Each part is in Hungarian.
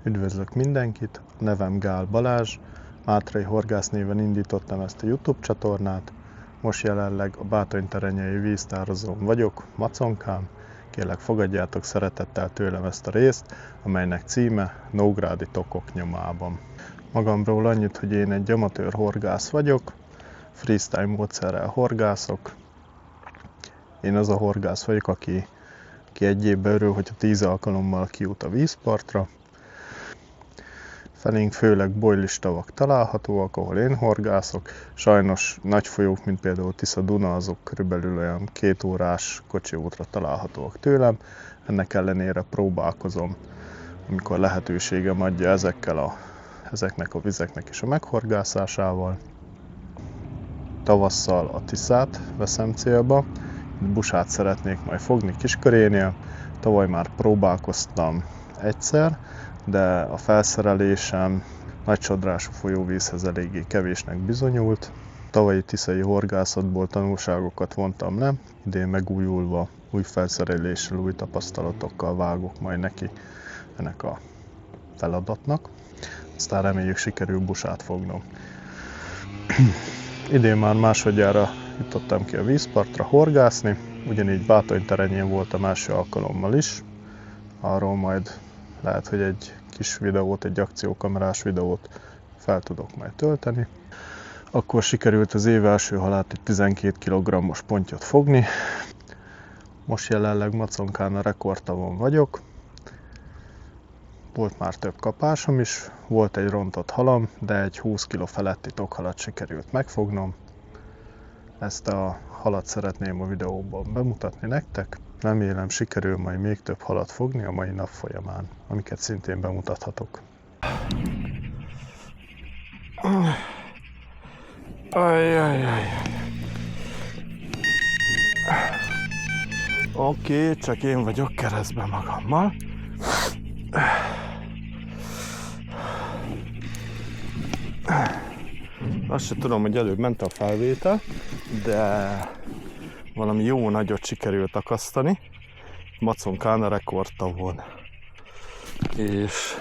Üdvözlök mindenkit, nevem Gál Balázs, Mátrai Horgász néven indítottam ezt a YouTube csatornát. Most jelenleg a Bátony-terenyei víztározón vagyok, Maconkán. Kérlek, fogadjátok szeretettel tőlem ezt a részt, amelynek címe Nógrádi tokok nyomában. Magamról annyit, hogy én egy amatőr horgász vagyok, freestyle módszerrel horgászok. Én az a horgász vagyok, aki egy évben örül, hogyha 10 alkalommal kijut a vízpartra. Felénk főleg bojlis tavak találhatóak, ahol én horgászok. Sajnos nagy folyók, mint például Tisza-Duna, azok körülbelül olyan 2 órás kocsiútra találhatóak tőlem. Ennek ellenére próbálkozom, amikor lehetőségem adja ezeknek a vizeknek is a meghorgászásával. Tavasszal a Tiszát veszem célba, busát szeretnék majd fogni Kiskörénél. Tavaly már próbálkoztam egyszer, de a felszerelésem nagysodrású folyóvízhez eléggé kevésnek bizonyult. Tavalyi tiszai horgászatból tanulságokat vontam le, idén megújulva, új felszereléssel, új tapasztalatokkal vágok majd neki ennek a feladatnak. Aztán reméljük sikerül busát fognom. Idén már másodjára jutottam ki a vízpartra horgászni, ugyanígy Bátony-terenyén voltam első alkalommal is. Arról majd lehet, hogy egy kis videót, egy akciókamerás videót fel tudok majd tölteni. Akkor sikerült az év első halát egy 12 kg-os pontyot fogni. Most jelenleg Maconkán a rekordtavon vagyok. Volt már több kapásom is, volt egy rontott halam, de egy 20 kg feletti tokhalat sikerült megfognom. Ezt a halat szeretném a videóban bemutatni nektek. Remélem sikerül majd még több halat fogni a mai nap folyamán, amiket szintén bemutathatok. Oké, csak én vagyok keresztben magammal. Azt sem tudom, hogy előbb ment a felvétel, de valami jó nagyot sikerült akasztani. Maconkán a rekordtavon. És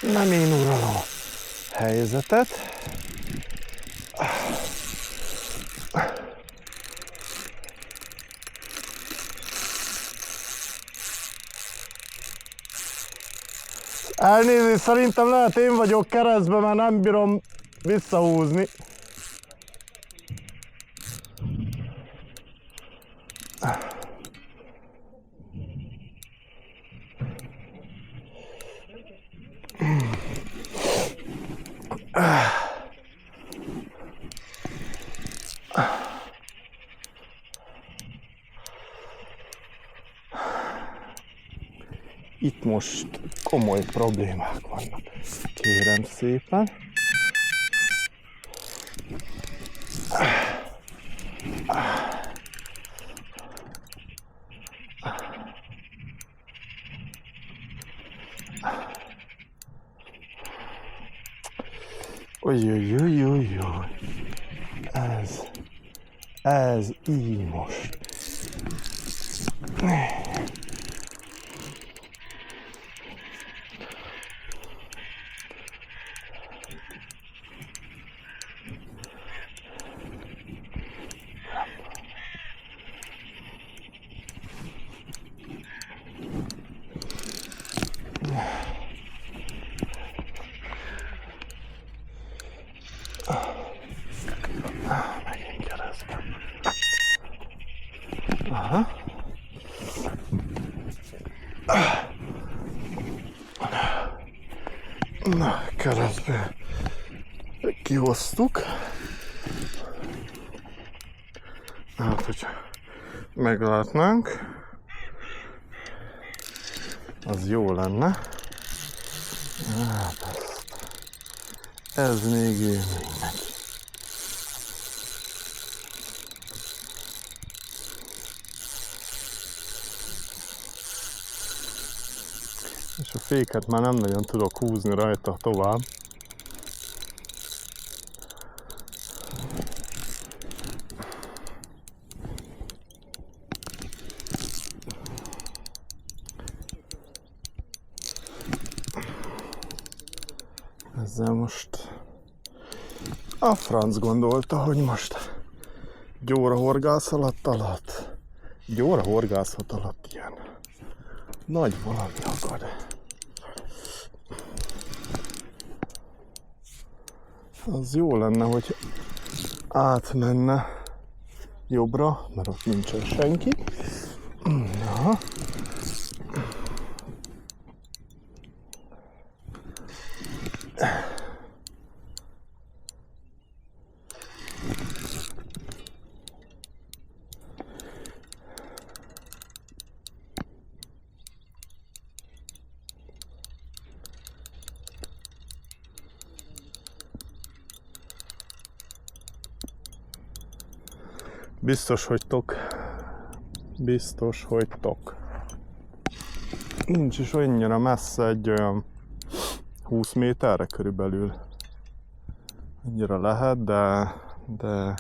nem én uralom a helyzetet. Elnézést, szerintem lehet én vagyok keresztben, mert nem bírom visszahúzni. Itt most komoly problémák vannak. Kérem szépen. Ojjjjjjjjjjj. Ez így most. Megint keresztben. Aha. Na, keresztbe kihoztuk. Hát, hogyha meglátnánk, az jó lenne. Hát ez még élmény neki. És a féket már nem nagyon tudok húzni rajta tovább. Ezzel most a franc gondolta, hogy most gyórahorgászat alatt ilyen nagy valami akad. Az jó lenne, hogy átmenne jobbra, mert ott nincsen senki. Na. Biztos, hogy tok. Nincs is annyira messze, egy olyan 20 méterre körülbelül. Annyira lehet, de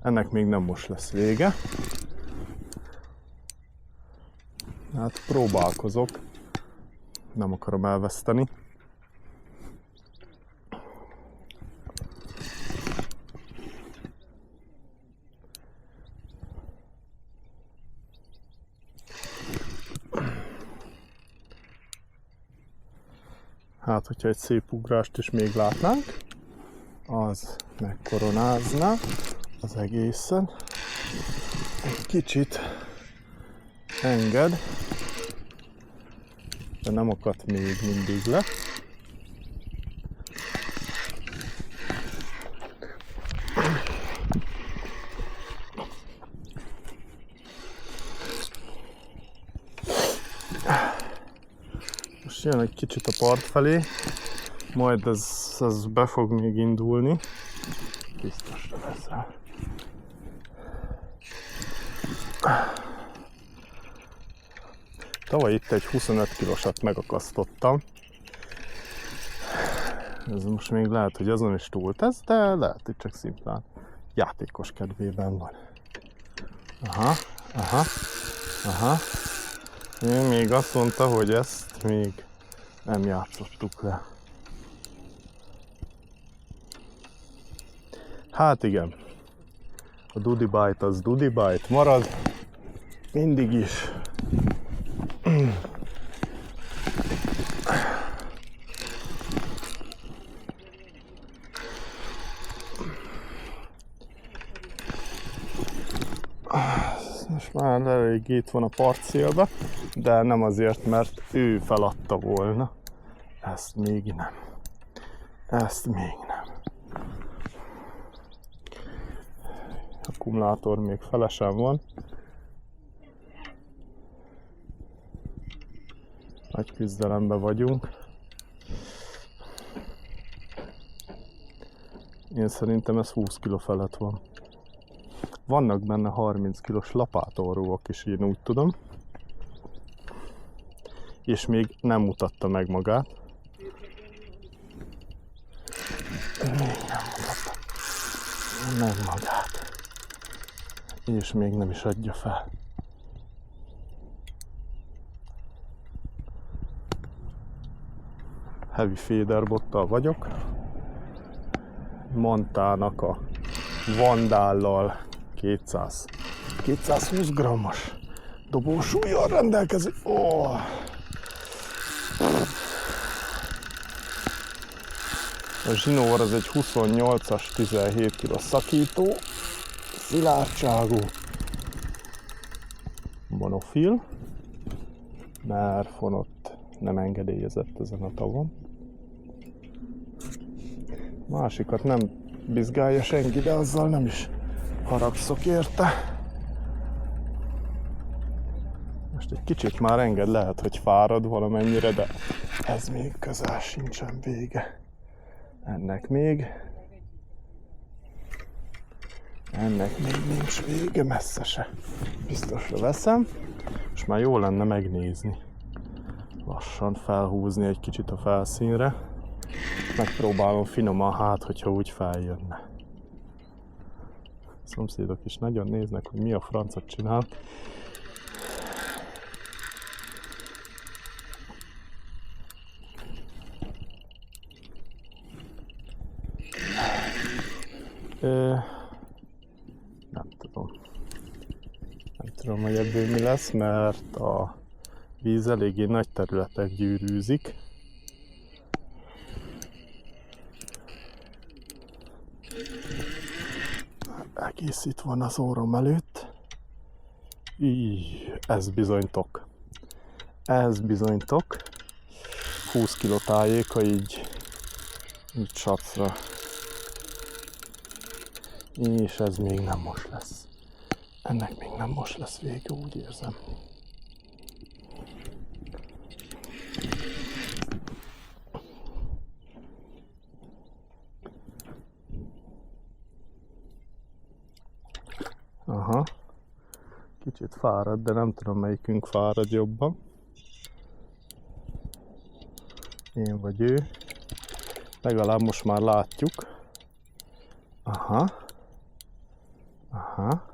ennek még nem most lesz vége. Hát próbálkozok. Nem akarom elveszteni. Hát, hogyha egy szép ugrást is még látnánk, az megkoronázná az egészen. Egy kicsit enged, de nem akadt még mindig le. Most jön egy kicsit a part felé, majd ez be fog még indulni. Biztosra veszel. Tavaly itt egy 25 kilósat megakasztottam. Ez most még lehet, hogy azon is túltesz, de lehet, hogy csak szimplán játékos kedvében van. Aha. Ő még azt mondta, hogy ezt még nem játszottuk le. Hát igen, a Dudi Bite az Dudi Bite marad, mindig is. Most már elég itt van a partszélbe, de nem azért, mert ő feladta volna. Ezt még nem. Akkumulátor még felesen van. Nagy küzdelemben vagyunk. Én szerintem ez 20 kg felett van. Vannak benne 30 kilós lapátorróak is, én úgy tudom. És még nem mutatta meg magát. Meg magát. És még nem is adja fel. Heavy feederbottal vagyok. Montának a Vandállal 220 g-os dobósúllyal rendelkezik. A zsinór az egy 28-as 17 kg szakító, szilárdságú monofil, mert fonott nem engedélyezett ezen a tavon. Másikat nem bizgálja senki, de azzal nem is haragszok érte. Most egy kicsit már enged, lehet, hogy fárad valamennyire, de ez még közel sincsen vége. Ennek még nincs vége, messze se. Biztosra veszem, és már jó lenne megnézni. Lassan felhúzni egy kicsit a felszínre. Megpróbálom finoman, hát, hogyha úgy feljönne. A szomszédok is nagyon néznek, hogy mi a francot csinál. Nem tudom. Nem tudom, hogy ebből mi lesz, mert a víz eléggé nagy területek gyűrűzik. Egész itt van az orrom előtt. Ez bizony tok. Ez bizony tok. 20 kg tájéka így sapszra. És ez még nem most lesz. Ennek még nem most lesz vége, úgy érzem. Aha. Kicsit fárad, de nem tudom, melyikünk fárad jobban. Én vagy ő. Legalább most már látjuk. Aha. Aha.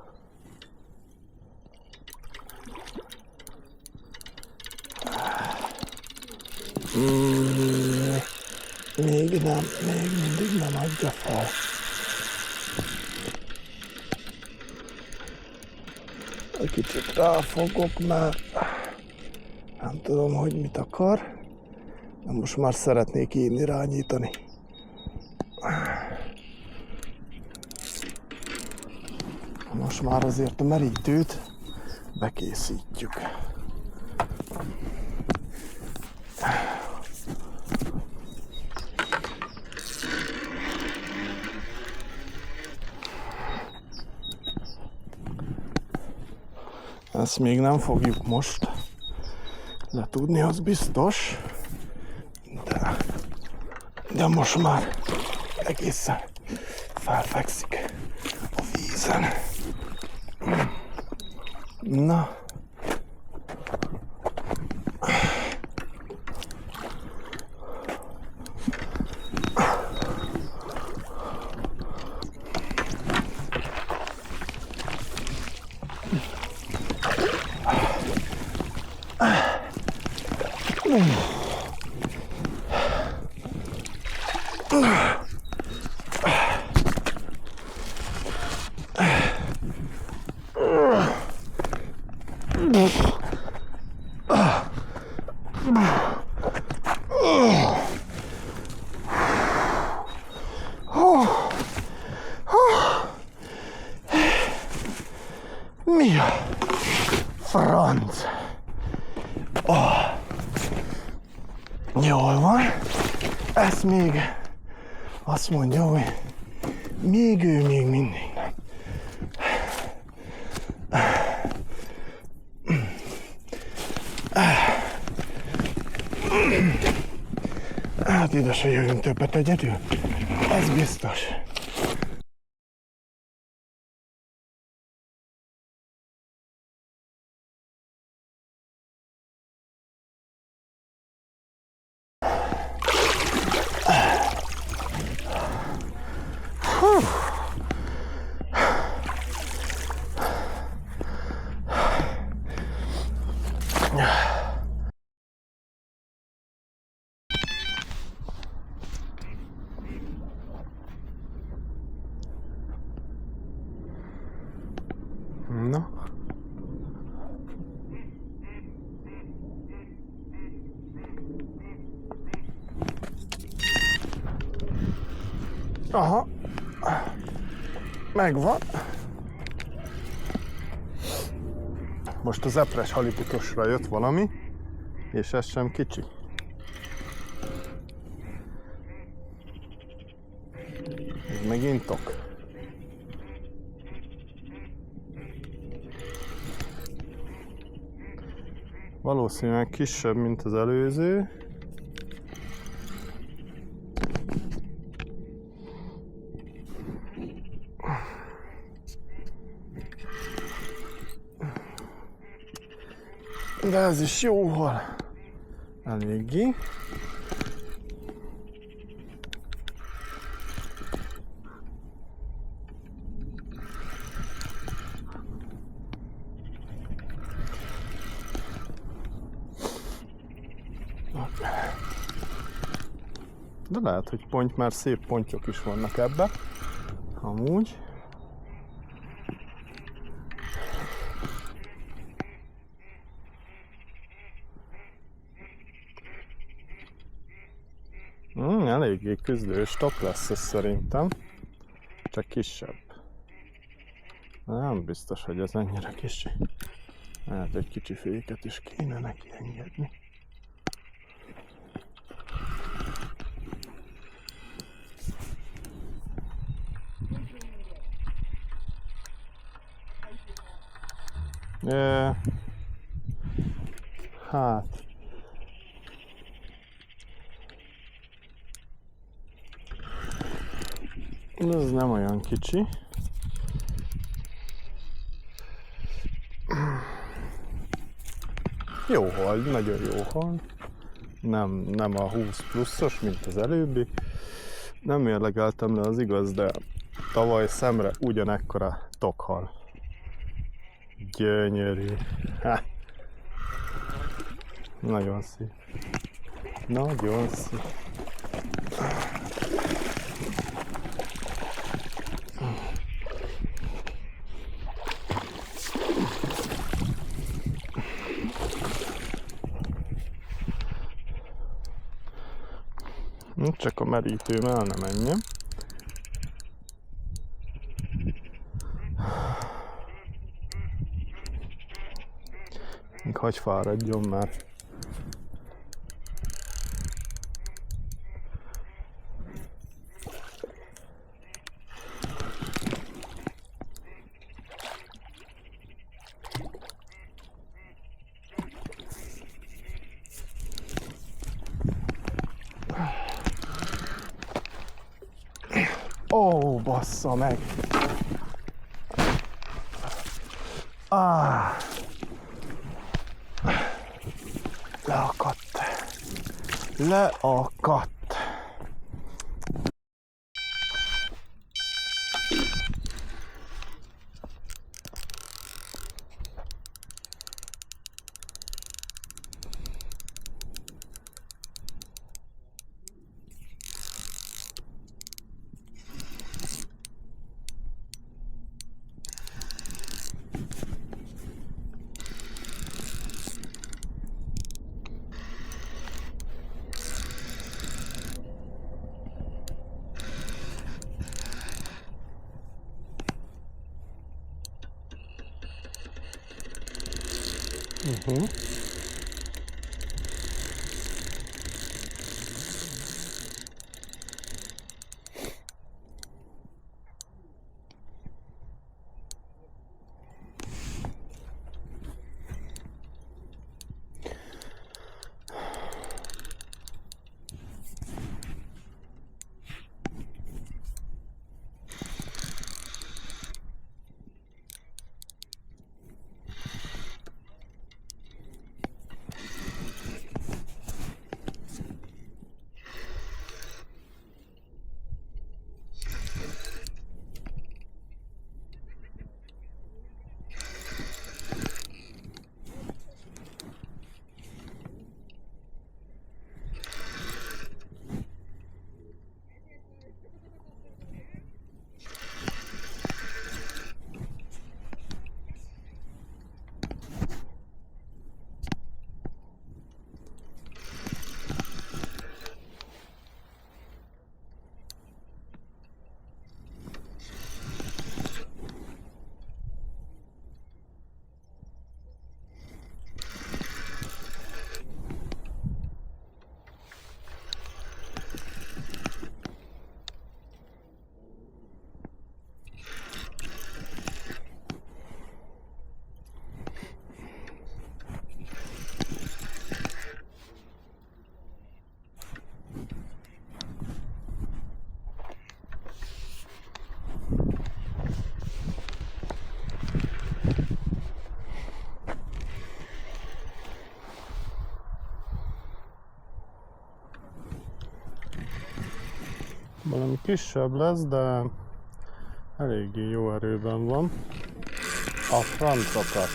Még nem, még mindig nem adja fel. Egy kicsit ráfogok, mert nem tudom, hogy mit akar, de most már szeretnék én irányítani. Most már azért a merítőt bekészítjük. Ezt még nem fogjuk most letudni, az biztos, de most már egészen felfekszik a vízen. Na. Mi a franc? Jól van. Ezt még azt mondja, hogy még ő még mindig nem. Hát ide se jövünk többet egyedül. Ez biztos. Na. Aha. Megvan. Most az epres haliputosra jött valami, és ez sem kicsi. Ez megint tok. Valószínűleg kisebb, mint az előző. De ez is jóval eléggé. De lehet, hogy pont, mert szép pontyok is vannak ebbe. Amúgy. Eléggé küzdős top lesz ez szerintem. Csak kisebb. Nem biztos, hogy ez ennyire kicsi. Hát egy kicsi féket is kéne neki engedni. Hát. Ez nem olyan kicsi. Jó hal, nagyon jó hal. Nem a 20 pluszos, mint az előbbi. Nem mérlegeltem le, az igaz, de tavaly szemre ugyanekkora tokhal. Gyönyörű. Ha. Nagyon szép. Nagyon szép. Csak a merítőm el nem menjen. Még hagyj fáradjon már. Ó, bassza meg! Leakadt. Leakadt. Valami kisebb lesz, de eléggé jó erőben van. A francokat.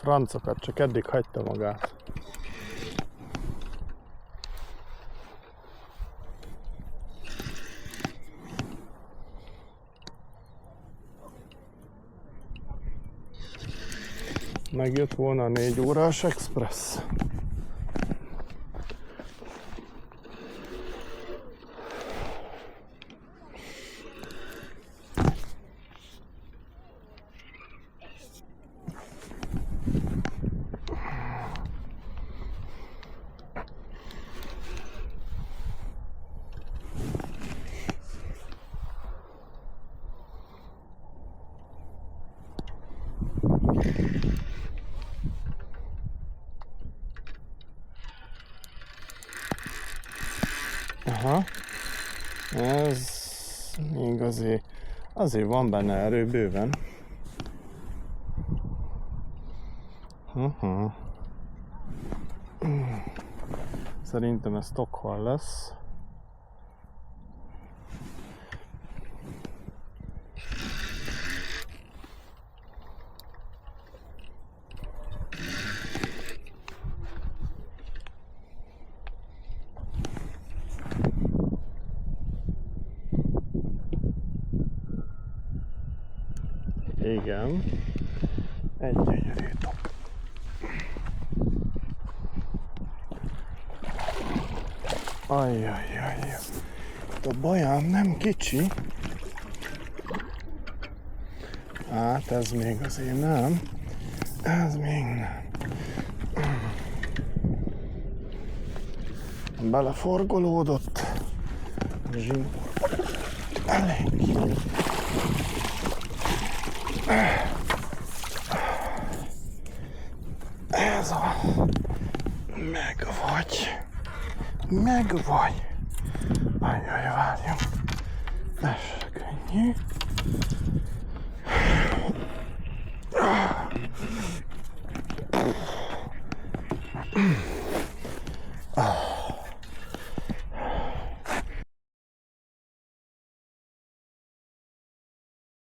A francokat, csak eddig hagyta magát. Megjött volna a 4 órás express. Aha, ez még azért van benne erő bőven. Szerintem ez Stockholm lesz. Igen, egy gyönyörű top. Ajjajjaj, a bajám nem kicsi. Hát ez még azért nem. Ez még nem. Beleforgolódott. Zsinórba. Elég. Ez a... Megvagy. Ajjaj, várjunk. Ez se könnyű.